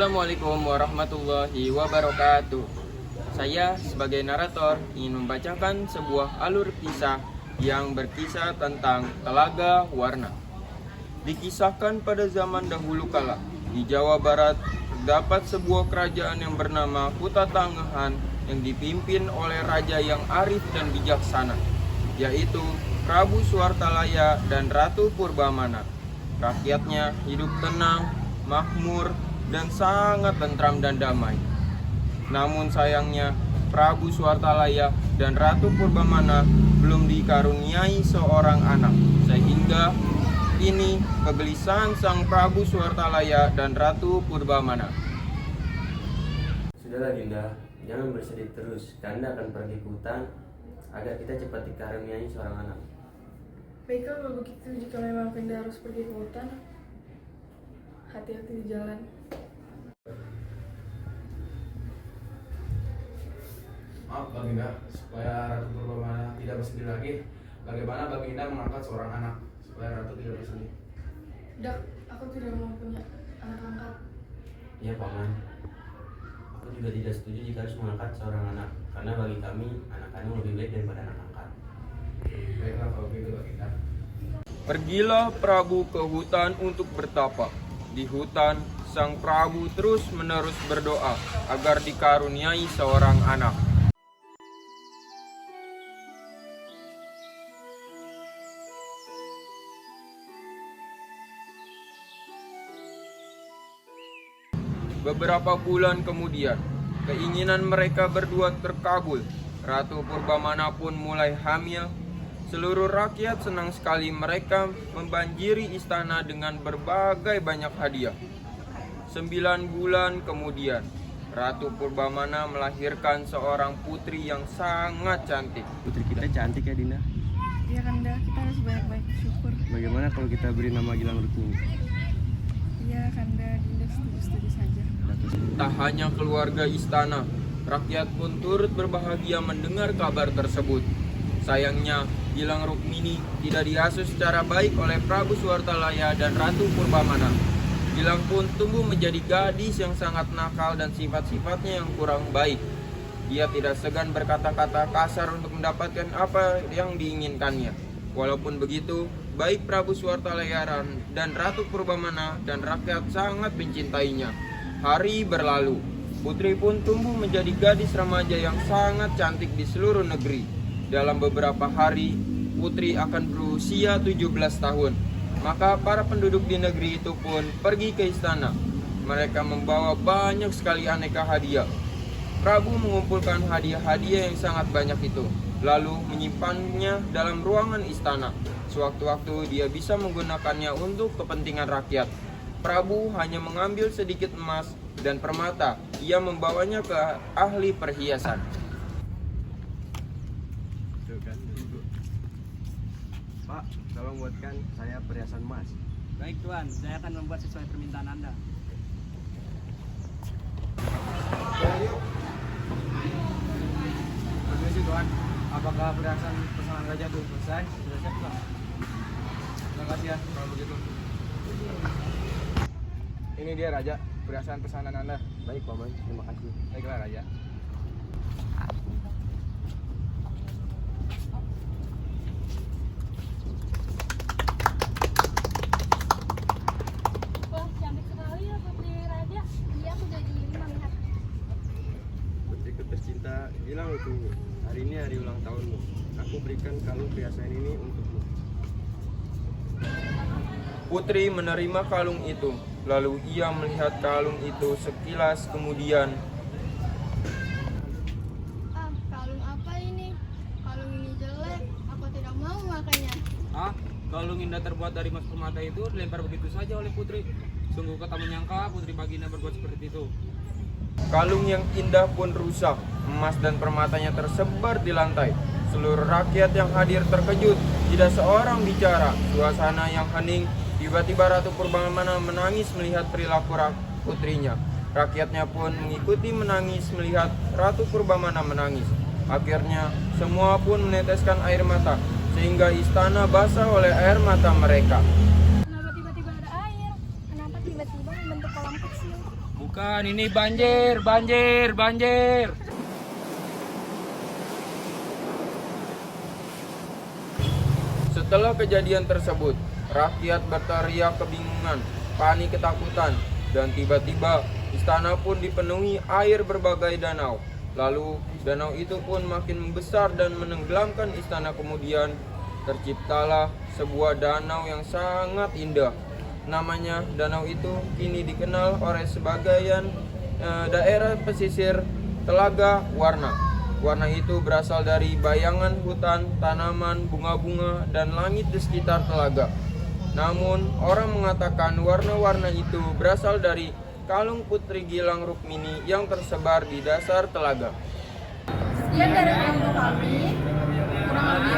Assalamualaikum warahmatullahi wabarakatuh. Saya sebagai narator ingin membacakan sebuah alur kisah yang berkisah tentang Telaga Warna. Dikisahkan pada zaman dahulu kala, di Jawa Barat terdapat sebuah kerajaan yang bernama Kutatangehan yang dipimpin oleh raja yang arif dan bijaksana, yaitu Prabu Suwartalaya dan Ratu Purbamana. Rakyatnya hidup tenang, makmur, dan sangat tentram dan damai. Namun sayangnya, Prabu Suwartalaya dan Ratu Purbamana belum dikaruniai seorang anak, sehingga kini kegelisahan sang Prabu Suwartalaya dan Ratu Purbamana. Sudahlah Dinda, jangan bersedih terus. Kanda akan pergi ke hutan agar kita cepat dikaruniai seorang anak. Baiklah kalau begitu, jika memang Kanda harus pergi ke hutan, hati-hati di jalan. Maaf Baginda, supaya Ratu Purbamana tidak bersedih lagi, bagaimana Baginda mengangkat seorang anak supaya Ratu tidak bersedih? Dak, aku tidak mau punya anak angkat. Iya Paman, aku juga tidak setuju jika harus mengangkat seorang anak, karena bagi kami anak kandung lebih baik daripada anak angkat. Baiklah kalau begitu Baginda. Pergilah Prabu ke hutan untuk bertapa. Di hutan, sang Prabu terus-menerus berdoa agar dikaruniai seorang anak. Beberapa bulan kemudian, keinginan mereka berdua terkabul. Ratu Purbamana pun mulai hamil. Seluruh rakyat senang sekali, mereka membanjiri istana dengan berbagai banyak hadiah. 9 bulan kemudian, Ratu Purbamana melahirkan seorang putri yang sangat cantik. Putri kita cantik ya Dinda. Iya Kanda, kita harus banyak-banyak bersyukur. Bagaimana kalau kita beri nama Gilang Rukmini? Iya Kanda, Dinda setuju saja. Tak hanya keluarga istana, rakyat pun turut berbahagia mendengar kabar tersebut. Sayangnya, Gilang Rukmini tidak diasuh secara baik oleh Prabu Suwartalaya dan Ratu Purbamana. Gilang pun tumbuh menjadi gadis yang sangat nakal dan sifat-sifatnya yang kurang baik. Dia tidak segan berkata-kata kasar untuk mendapatkan apa yang diinginkannya. Walaupun begitu, baik Prabu Suwartalaya dan Ratu Purbamana dan rakyat sangat mencintainya. Hari berlalu, putri pun tumbuh menjadi gadis remaja yang sangat cantik di seluruh negeri. Dalam beberapa hari, putri akan berusia 17 tahun. Maka para penduduk di negeri itu pun pergi ke istana. Mereka membawa banyak sekali aneka hadiah. Prabu mengumpulkan hadiah-hadiah yang sangat banyak itu, lalu menyimpannya dalam ruangan istana. Sewaktu-waktu dia bisa menggunakannya untuk kepentingan rakyat. Prabu hanya mengambil sedikit emas dan permata. Ia membawanya ke ahli perhiasan. Pak, tolong buatkan saya perhiasan emas. Baik Tuan, saya akan membuat sesuai permintaan Anda. Permisi Tuan, apakah perhiasan pesanan raja itu selesai? Sudah siap Tuan? Terima kasih ya kalau begitu. Ini dia Raja, perhiasan pesanan Anda. Baik Paman, terima kasih. Baiklah Raja. Wah, cantik sekali ya Putri Raja. Iya, aku jadi iri melihat. Putriku tercinta, Gilang Rukmini. Hari ini hari ulang tahunmu. Aku berikan kalung perhiasan ini untukmu. Putri menerima kalung itu, lalu ia melihat kalung itu sekilas kemudian. Ah, kalung apa ini? Kalung ini jelek. Aku tidak mau makanya. Ah, kalung indah terbuat dari emas permata itu dilempar begitu saja oleh Putri. Sungguh kata menyangka Putri Baginda berbuat seperti itu. Kalung yang indah pun rusak, emas dan permatanya tersebar di lantai. Seluruh rakyat yang hadir terkejut, tidak seorang bicara. Suasana yang hening. Tiba-tiba Ratu Purbamana menangis melihat perilaku putrinya. Rakyatnya pun mengikuti menangis melihat Ratu Purbamana menangis. Akhirnya semua pun meneteskan air mata, sehingga istana basah oleh air mata mereka. Kenapa tiba-tiba ada air? Kenapa tiba-tiba membentuk kolam kecil? Bukan, ini banjir. Setelah kejadian tersebut, rakyat berteriak kebingungan, panik ketakutan, dan tiba-tiba istana pun dipenuhi air berbagai danau. Lalu danau itu pun makin membesar dan menenggelamkan istana. Kemudian terciptalah sebuah danau yang sangat indah. Namanya danau itu kini dikenal oleh sebagian daerah pesisir Telaga Warna. Warna itu berasal dari bayangan hutan, tanaman, bunga-bunga, dan langit di sekitar telaga. Namun, orang mengatakan warna-warna itu berasal dari kalung Putri Gilang Rukmini yang tersebar di dasar telaga. Sekian dari kelompok kami, kurang lebih